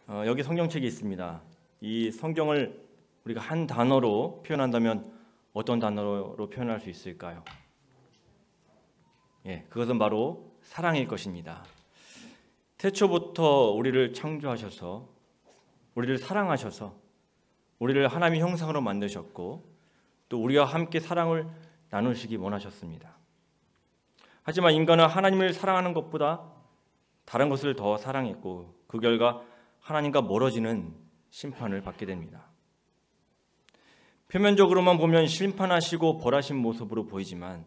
여기 성경책이 있습니다. 이 성경을 우리가 한 단어로 표현한다면 어떤 단어로 표현할 수 있을까요? 그것은 바로 사랑일 것입니다. 태초부터 우리를 창조하셔서 우리를 사랑하셔서 우리를 하나님의 형상으로 만드셨고 또 우리와 함께 사랑을 나누시기 원하셨습니다. 하지만 인간은 하나님을 사랑하는 것보다 다른 것을 더 사랑했고 그 결과 하나님과 멀어지는 심판을 받게 됩니다. 표면적으로만 보면 심판하시고 벌하신 모습으로 보이지만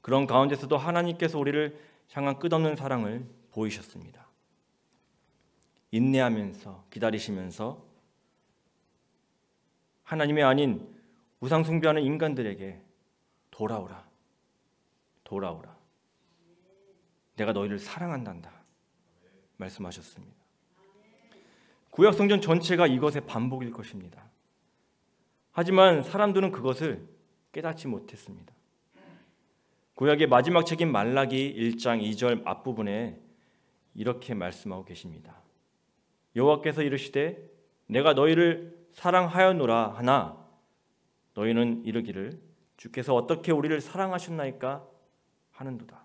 그런 가운데서도 하나님께서 우리를 향한 끝없는 사랑을 보이셨습니다. 인내하면서 기다리시면서 하나님이 아닌 우상 숭배하는 인간들에게 돌아오라. 내가 너희를 사랑한단다. 말씀하셨습니다. 구약 성경 전체가 이것의 반복일 것입니다. 하지만 사람들은 그것을 깨닫지 못했습니다. 구약의 마지막 책인 말라기 1장 2절 앞부분에 이렇게 말씀하고 계십니다. 여호와께서 이르시되 내가 너희를 사랑하였노라 하나 너희는 이르기를 주께서 어떻게 우리를 사랑하셨나이까 하는도다.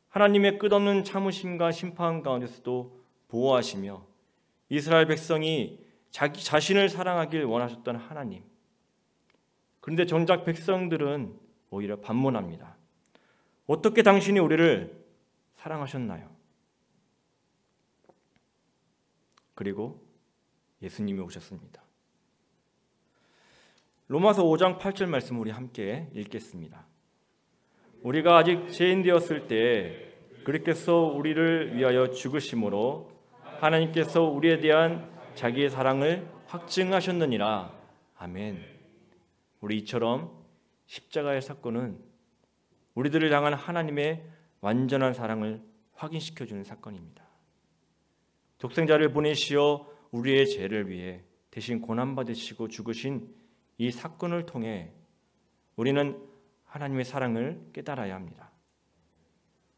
하나님의 끝없는 참으심과 심판 가운데서도 보호하시며 이스라엘 백성이 자기 자신을 사랑하길 원하셨던 하나님. 그런데 정작 백성들은 오히려 반문합니다. 어떻게 당신이 우리를 사랑하셨나요? 그리고 예수님이 오셨습니다. 로마서 5장 8절 말씀 우리 함께 읽겠습니다. 우리가 아직 죄인 되었을 때 그리스도께서 우리를 위하여 죽으심으로 하나님께서 우리에 대한 자기의 사랑을 확증하셨느니라. 아멘. 우리 이처럼 십자가의 사건은 우리들을 향한 하나님의 완전한 사랑을 확인시켜주는 사건입니다. 독생자를 보내시어 우리의 죄를 위해 대신 고난받으시고 죽으신 이 사건을 통해 우리는 하나님의 사랑을 깨달아야 합니다.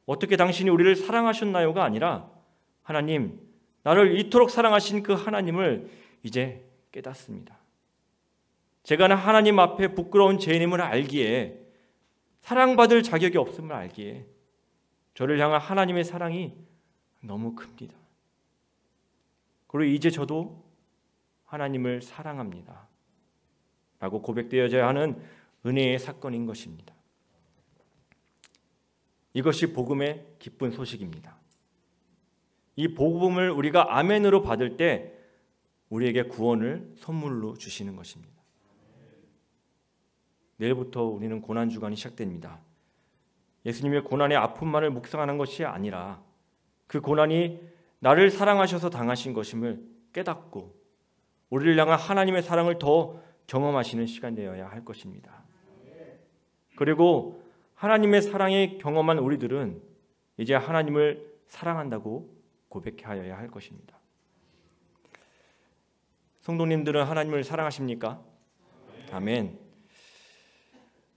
어떻게 당신이 우리를 사랑하셨나요가 아니라 하나님, 나를 이토록 사랑하신 그 하나님을 이제 깨닫습니다. 제가 하나님 앞에 부끄러운 죄인임을 알기에 사랑받을 자격이 없음을 알기에 저를 향한 하나님의 사랑이 너무 큽니다. 그리고 이제 저도 하나님을 사랑합니다. 라고 고백되어져야 하는 은혜의 사건인 것입니다. 이것이 복음의 기쁜 소식입니다. 이 복음을 우리가 아멘으로 받을 때 우리에게 구원을 선물로 주시는 것입니다. 내일부터 우리는 고난주간이 시작됩니다. 예수님의 고난의 아픔만을 묵상하는 것이 아니라 그 고난이 나를 사랑하셔서 당하신 것임을 깨닫고 우리를 향한 하나님의 사랑을 더 경험하시는 시간 되어야 할 것입니다. 그리고 하나님의 사랑에 경험한 우리들은 이제 하나님을 사랑한다고 고백하여야 할 것입니다. 성도님들은 하나님을 사랑하십니까? 아멘.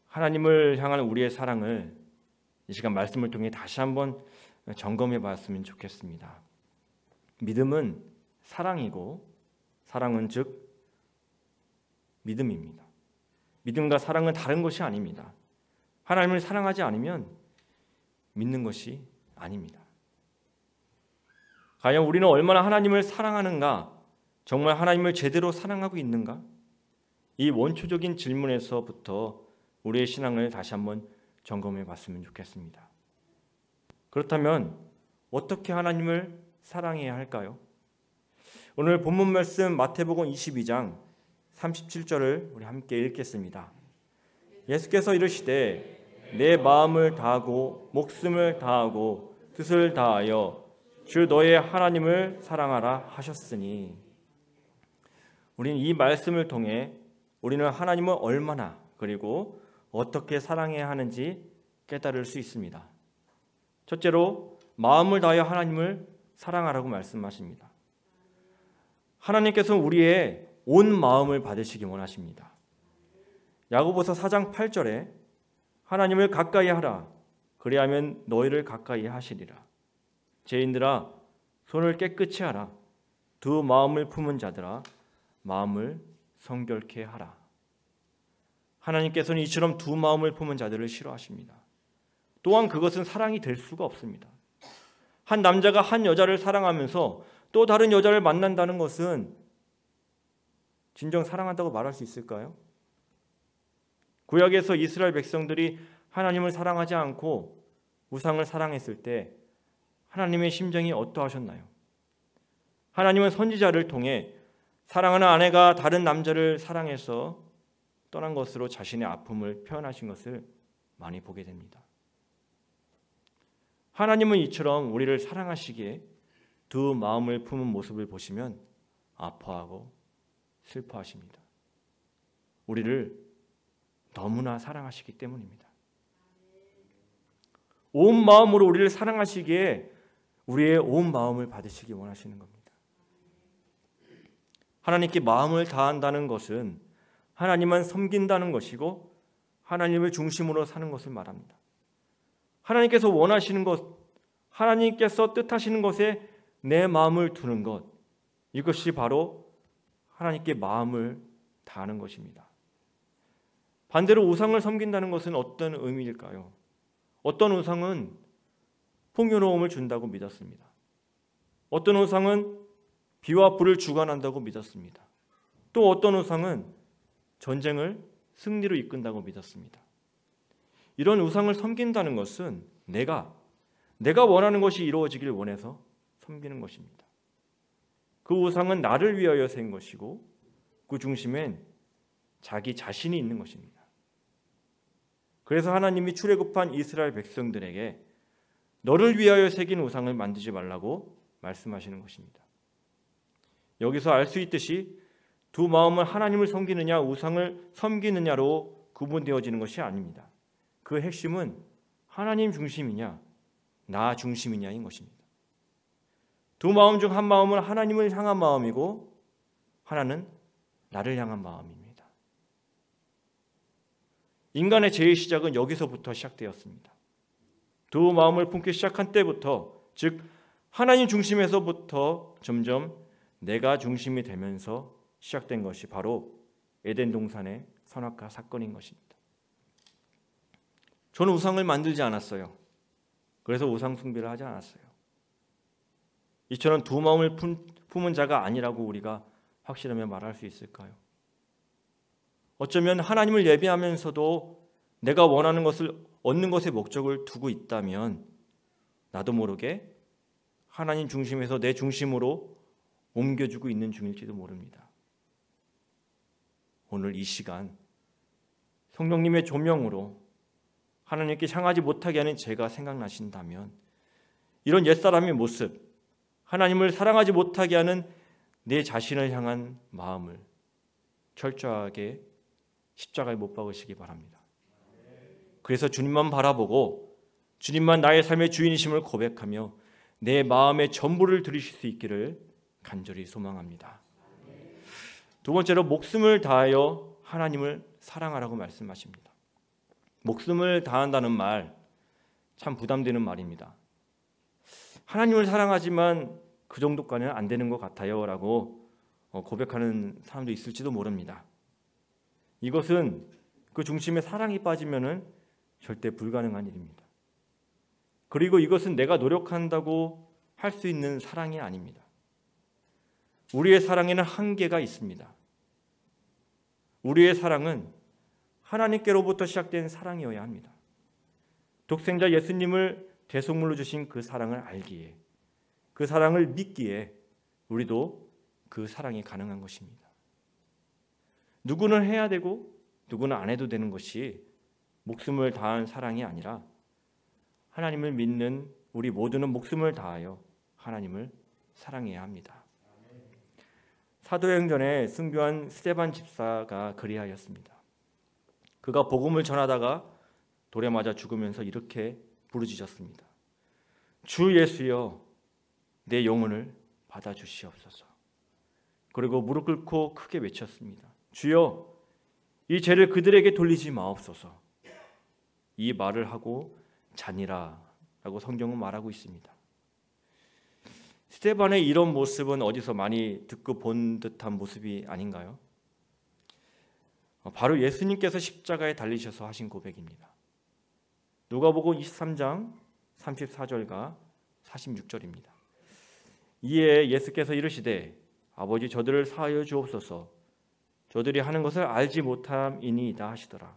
하나님을 향한 우리의 사랑을 이 시간 말씀을 통해 다시 한번 점검해 봤으면 좋겠습니다. 믿음은 사랑이고 사랑은 즉 믿음입니다. 믿음과 사랑은 다른 것이 아닙니다. 하나님을 사랑하지 않으면 믿는 것이 아닙니다. 과연 우리는 얼마나 하나님을 사랑하는가? 정말 하나님을 제대로 사랑하고 있는가? 이 원초적인 질문에서부터 우리의 신앙을 다시 한번 점검해 봤으면 좋겠습니다. 그렇다면 어떻게 하나님을 사랑해야 할까요? 오늘 본문 말씀 마태복음 22장 37절을 우리 함께 읽겠습니다. 예수께서 이르시되 내 마음을 다하고 목숨을 다하고 뜻을 다하여 주 너의 하나님을 사랑하라 하셨으니 우리는 이 말씀을 통해 우리는 하나님을 얼마나 그리고 어떻게 사랑해야 하는지 깨달을 수 있습니다. 첫째로 마음을 다하여 하나님을 사랑하라고 말씀하십니다. 하나님께서는 우리의 온 마음을 받으시기 원하십니다. 야고보서 4장 8절에 하나님을 가까이 하라 그리하면 너희를 가까이 하시리라. 죄인들아 손을 깨끗이 하라 두 마음을 품은 자들아 마음을 성결케 하라. 하나님께서는 이처럼 두 마음을 품은 자들을 싫어하십니다. 또한 그것은 사랑이 될 수가 없습니다. 한 남자가 한 여자를 사랑하면서 또 다른 여자를 만난다는 것은 진정 사랑한다고 말할 수 있을까요? 구약에서 이스라엘 백성들이 하나님을 사랑하지 않고 우상을 사랑했을 때 하나님의 심정이 어떠하셨나요? 하나님은 선지자를 통해 사랑하는 아내가 다른 남자를 사랑해서 떠난 것으로 자신의 아픔을 표현하신 것을 많이 보게 됩니다. 하나님은 이처럼 우리를 사랑하시기에 두 마음을 품은 모습을 보시면 아파하고 슬퍼하십니다. 우리를 너무나 사랑하시기 때문입니다. 온 마음으로 우리를 사랑하시기에 우리의 온 마음을 받으시기 원하시는 겁니다. 하나님께 마음을 다한다는 것은 하나님만 섬긴다는 것이고 하나님을 중심으로 사는 것을 말합니다. 하나님께서 원하시는 것, 하나님께서 뜻하시는 것에 내 마음을 두는 것, 이것이 바로 하나님께 마음을 다하는 것입니다. 반대로 우상을 섬긴다는 것은 어떤 의미일까요? 어떤 우상은 풍요로움을 준다고 믿었습니다. 어떤 우상은 비와 불을 주관한다고 믿었습니다. 또 어떤 우상은 전쟁을 승리로 이끈다고 믿었습니다. 이런 우상을 섬긴다는 것은 내가 원하는 것이 이루어지길 원해서 섬기는 것입니다. 그 우상은 나를 위하여 생 것이고 그 중심엔 자기 자신이 있는 것입니다. 그래서 하나님이 출애굽한 이스라엘 백성들에게 너를 위하여 새긴 우상을 만들지 말라고 말씀하시는 것입니다. 여기서 알 수 있듯이 두 마음은 하나님을 섬기느냐 우상을 섬기느냐로 구분되어지는 것이 아닙니다. 그 핵심은 하나님 중심이냐 나 중심이냐인 것입니다. 두 마음 중 한 마음은 하나님을 향한 마음이고 하나는 나를 향한 마음입니다. 인간의 죄의 시작은 여기서부터 시작되었습니다. 두 마음을 품기 시작한 때부터, 즉 하나님 중심에서부터 점점 내가 중심이 되면서 시작된 것이 바로 에덴 동산의 선악과 사건인 것입니다. 저는 우상을 만들지 않았어요. 그래서 우상 숭배를 하지 않았어요. 이처럼 두 마음을 품은 자가 아니라고 우리가 확실하게 말할 수 있을까요? 어쩌면 하나님을 예배하면서도 내가 원하는 것을 얻는 것에 목적을 두고 있다면 나도 모르게 하나님 중심에서 내 중심으로 옮겨주고 있는 중일지도 모릅니다. 오늘 이 시간 성령님의 조명으로 하나님께 향하지 못하게 하는 죄가 생각나신다면 이런 옛사람의 모습, 하나님을 사랑하지 못하게 하는 내 자신을 향한 마음을 철저하게 십자가에 못 박으시기 바랍니다. 그래서 주님만 바라보고 주님만 나의 삶의 주인이심을 고백하며 내 마음의 전부를 드리실 수 있기를 간절히 소망합니다. 두 번째로 목숨을 다하여 하나님을 사랑하라고 말씀하십니다. 목숨을 다한다는 말 참 부담되는 말입니다. 하나님을 사랑하지만 그 정도까지는 안 되는 것 같아요 라고 고백하는 사람도 있을지도 모릅니다. 이것은 그 중심에 사랑이 빠지면은 절대 불가능한 일입니다. 그리고 이것은 내가 노력한다고 할 수 있는 사랑이 아닙니다. 우리의 사랑에는 한계가 있습니다. 우리의 사랑은 하나님께로부터 시작된 사랑이어야 합니다. 독생자 예수님을 대속물로 주신 그 사랑을 알기에, 그 사랑을 믿기에 우리도 그 사랑이 가능한 것입니다. 누구는 해야 되고 누구는 안 해도 되는 것이 목숨을 다한 사랑이 아니라 하나님을 믿는 우리 모두는 목숨을 다하여 하나님을 사랑해야 합니다. 사도행전에 순교한 스데반 집사가 그리하였습니다. 그가 복음을 전하다가 돌에 맞아 죽으면서 이렇게 부르짖었습니다. 주 예수여, 내 영혼을 받아주시옵소서. 그리고 무릎 꿇고 크게 외쳤습니다. 주여, 이 죄를 그들에게 돌리지 마옵소서. 이 말을 하고 자니라 라고 성경은 말하고 있습니다. 스데반의 이런 모습은 어디서 많이 듣고 본 듯한 모습이 아닌가요? 바로 예수님께서 십자가에 달리셔서 하신 고백입니다. 누가복음 23장 34절과 46절입니다. 이에 예수께서 이르시되 아버지 저들을 사하여 주옵소서 저들이 하는 것을 알지 못함이니이다 하시더라.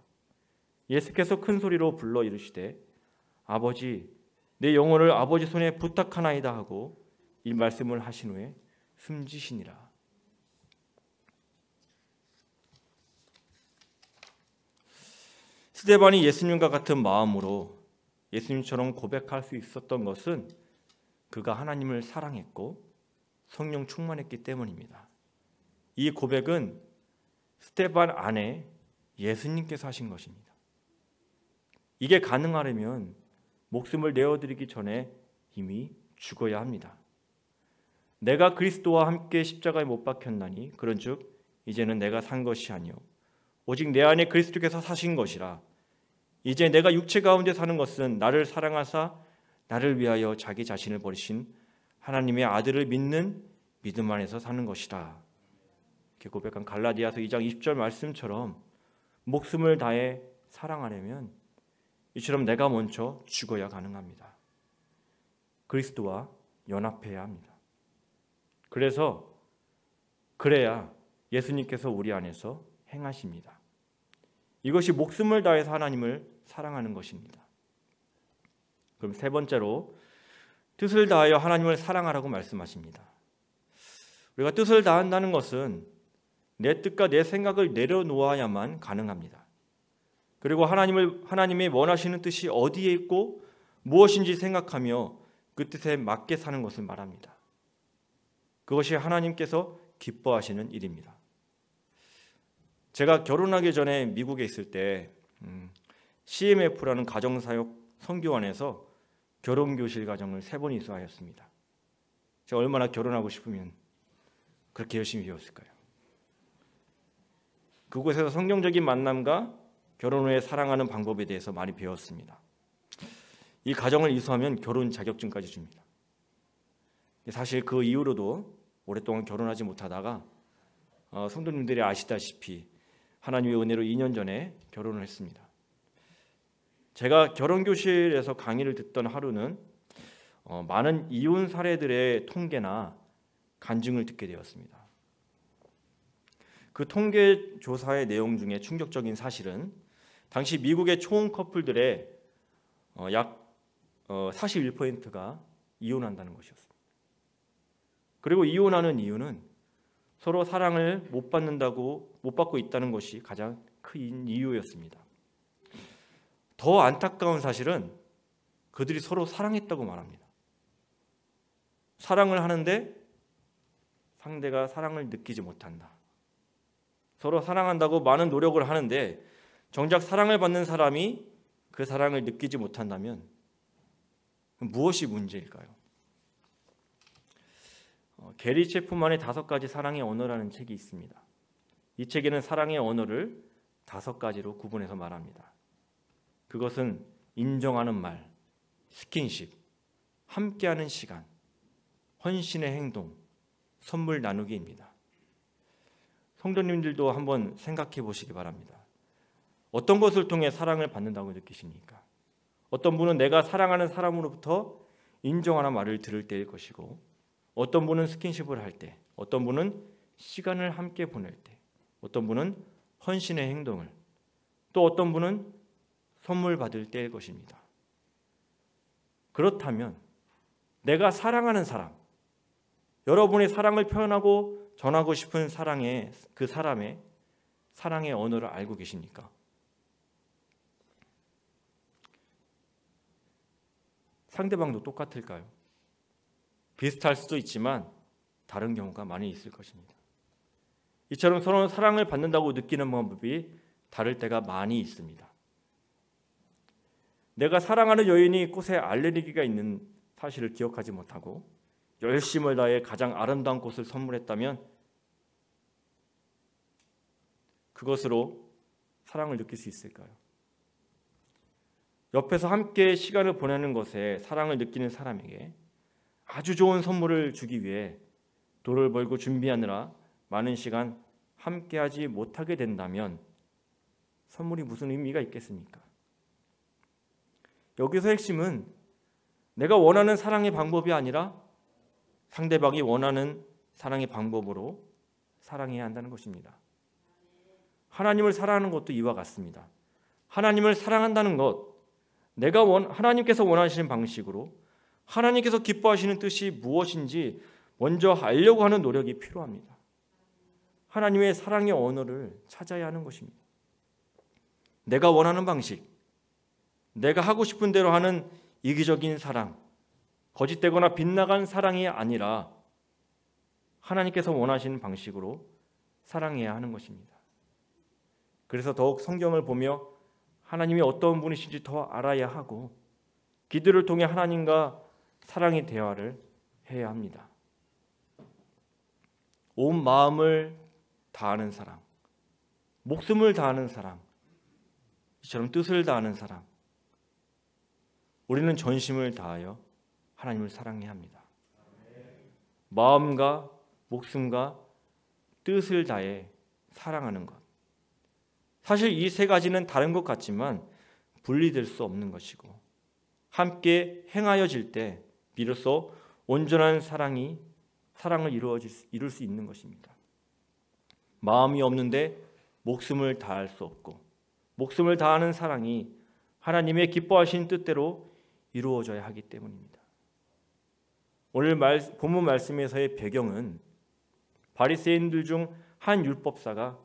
예수께서 큰 소리로 불러 이르시되 아버지 내 영혼을 아버지 손에 부탁하나이다 하고 이 말씀을 하신 후에 숨지시니라. 스데반이 예수님과 같은 마음으로 예수님처럼 고백할 수 있었던 것은 그가 하나님을 사랑했고 성령 충만했기 때문입니다. 이 고백은 스데반 안에 예수님께서 하신 것입니다. 이게 가능하려면 목숨을 내어드리기 전에 이미 죽어야 합니다. 내가 그리스도와 함께 십자가에 못 박혔나니 그런즉 이제는 내가 산 것이 아니요 오직 내 안에 그리스도께서 사신 것이라. 이제 내가 육체 가운데 사는 것은 나를 사랑하사 나를 위하여 자기 자신을 버리신 하나님의 아들을 믿는 믿음 안에서 사는 것이라. 이렇게 고백한 갈라디아서 2장 20절 말씀처럼 목숨을 다해 사랑하려면 이처럼 내가 먼저 죽어야 가능합니다. 그리스도와 연합해야 합니다. 그래야 예수님께서 우리 안에서 행하십니다. 이것이 목숨을 다해서 하나님을 사랑하는 것입니다. 그럼 세 번째로 뜻을 다하여 하나님을 사랑하라고 말씀하십니다. 우리가 뜻을 다한다는 것은 내 뜻과 내 생각을 내려놓아야만 가능합니다. 그리고 하나님이 원하시는 뜻이 어디에 있고 무엇인지 생각하며 그 뜻에 맞게 사는 것을 말합니다. 그것이 하나님께서 기뻐하시는 일입니다. 제가 결혼하기 전에 미국에 있을 때 CMF라는 가정사역 선교원에서 결혼교실 과정을 3번 이수하였습니다. 제가 얼마나 결혼하고 싶으면 그렇게 열심히 배웠을까요? 그곳에서 성경적인 만남과 결혼 후에 사랑하는 방법에 대해서 많이 배웠습니다. 이 과정을 이수하면 결혼 자격증까지 줍니다. 사실 그 이후로도 오랫동안 결혼하지 못하다가 성도님들이 아시다시피 하나님의 은혜로 2년 전에 결혼을 했습니다. 제가 결혼교실에서 강의를 듣던 하루는 많은 이혼 사례들의 통계나 간증을 듣게 되었습니다. 그 통계 조사의 내용 중에 충격적인 사실은 당시 미국의 총 커플들의 약 41%가 이혼한다는 것이었습니다. 그리고 이혼하는 이유는 서로 사랑을 못 받고 있다는 것이 가장 큰 이유였습니다. 더 안타까운 사실은 그들이 서로 사랑했다고 말합니다. 사랑을 하는데 상대가 사랑을 느끼지 못한다. 서로 사랑한다고 많은 노력을 하는데 정작 사랑을 받는 사람이 그 사랑을 느끼지 못한다면 무엇이 문제일까요? 게리 체프만의 5가지 사랑의 언어라는 책이 있습니다. 이 책에는 사랑의 언어를 5가지로 구분해서 말합니다. 그것은 인정하는 말, 스킨십, 함께하는 시간, 헌신의 행동, 선물 나누기입니다. 성도님들도 한번 생각해 보시기 바랍니다. 어떤 것을 통해 사랑을 받는다고 느끼십니까? 어떤 분은 내가 사랑하는 사람으로부터 인정하는 말을 들을 때일 것이고, 어떤 분은 스킨십을 할 때, 어떤 분은 시간을 함께 보낼 때, 어떤 분은 헌신의 행동을, 또 어떤 분은 선물 받을 때일 것입니다. 그렇다면 내가 사랑하는 사람, 여러분의 사랑을 표현하고 전하고 싶은 그 사람의 사랑의 언어를 알고 계십니까? 상대방도 똑같을까요? 비슷할 수도 있지만 다른 경우가 많이 있을 것입니다. 이처럼 서로 사랑을 받는다고 느끼는 방법이 다를 때가 많이 있습니다. 내가 사랑하는 여인이 꽃에 알레르기가 있는 사실을 기억하지 못하고 열심을 다해 가장 아름다운 꽃을 선물했다면 그것으로 사랑을 느낄 수 있을까요? 옆에서 함께 시간을 보내는 것에 사랑을 느끼는 사람에게 아주 좋은 선물을 주기 위해 돈을 벌고 준비하느라 많은 시간 함께하지 못하게 된다면 선물이 무슨 의미가 있겠습니까? 여기서 핵심은 내가 원하는 사랑의 방법이 아니라 상대방이 원하는 사랑의 방법으로 사랑해야 한다는 것입니다. 하나님을 사랑하는 것도 이와 같습니다. 하나님을 사랑한다는 것, 하나님께서 원하시는 방식으로 하나님께서 기뻐하시는 뜻이 무엇인지 먼저 알려고 하는 노력이 필요합니다. 하나님의 사랑의 언어를 찾아야 하는 것입니다. 내가 원하는 방식, 내가 하고 싶은 대로 하는 이기적인 사랑, 거짓되거나 빗나간 사랑이 아니라 하나님께서 원하시는 방식으로 사랑해야 하는 것입니다. 그래서 더욱 성경을 보며 하나님이 어떤 분이신지 더 알아야 하고 기도를 통해 하나님과 사랑의 대화를 해야 합니다. 온 마음을 다하는 사랑, 목숨을 다하는 사랑, 이처럼 뜻을 다하는 사랑, 우리는 전심을 다하여 하나님을 사랑해야 합니다. 마음과 목숨과 뜻을 다해 사랑하는 것, 사실 이 세 가지는 다른 것 같지만 분리될 수 없는 것이고 함께 행하여질 때 비로소 온전한 사랑을 이룰 수 있는 것입니다. 마음이 없는데 목숨을 다할 수 없고 목숨을 다하는 사랑이 하나님의 기뻐하신 뜻대로 이루어져야 하기 때문입니다. 오늘 본문 말씀에서의 배경은 바리새인들 중 한 율법사가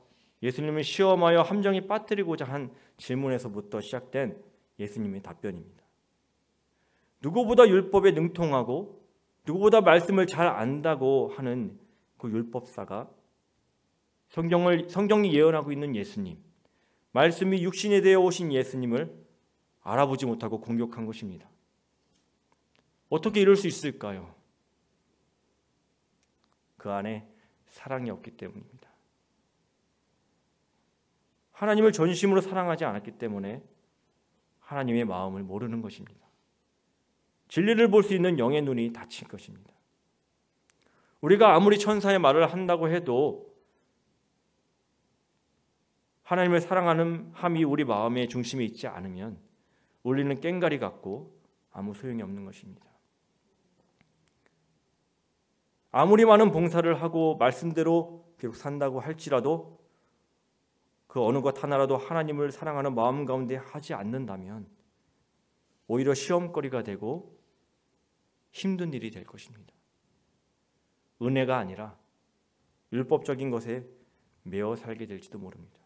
예수님을 시험하여 함정에 빠뜨리고자 한 질문에서부터 시작된 예수님의 답변입니다. 누구보다 율법에 능통하고 누구보다 말씀을 잘 안다고 하는 그 율법사가 성경이 예언하고 있는 예수님, 말씀이 육신이 되어 오신 예수님을 알아보지 못하고 공격한 것입니다. 어떻게 이럴 수 있을까요? 그 안에 사랑이 없기 때문입니다. 하나님을 전심으로 사랑하지 않았기 때문에 하나님의 마음을 모르는 것입니다. 진리를 볼 수 있는 영의 눈이 닫힌 것입니다. 우리가 아무리 천사의 말을 한다고 해도 하나님을 사랑하는 함이 우리 마음의 중심에 있지 않으면 우리는 꽹가리 같고 아무 소용이 없는 것입니다. 아무리 많은 봉사를 하고 말씀대로 비록 산다고 할지라도 그 어느 것 하나라도 하나님을 사랑하는 마음 가운데 하지 않는다면 오히려 시험거리가 되고 힘든 일이 될 것입니다. 은혜가 아니라 율법적인 것에 매어 살게 될지도 모릅니다.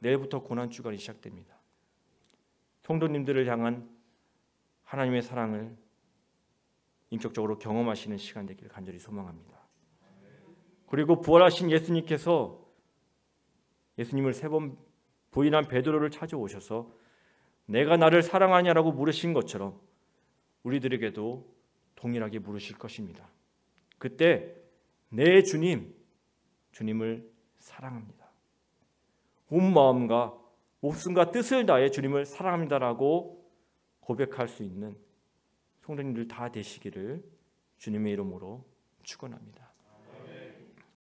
내일부터 고난주간이 시작됩니다. 성도님들을 향한 하나님의 사랑을 인격적으로 경험하시는 시간 되기를 간절히 소망합니다. 그리고 부활하신 예수님께서 예수님을 3번 부인한 베드로를 찾아오셔서 내가 나를 사랑하냐라고 물으신 것처럼 우리들에게도 동일하게 물으실 것입니다. 그때 내 주님을 사랑합니다. 온 마음과 목숨과 뜻을 다해 주님을 사랑합니다라고 고백할 수 있는 성도님들 다 되시기를 주님의 이름으로 축원합니다.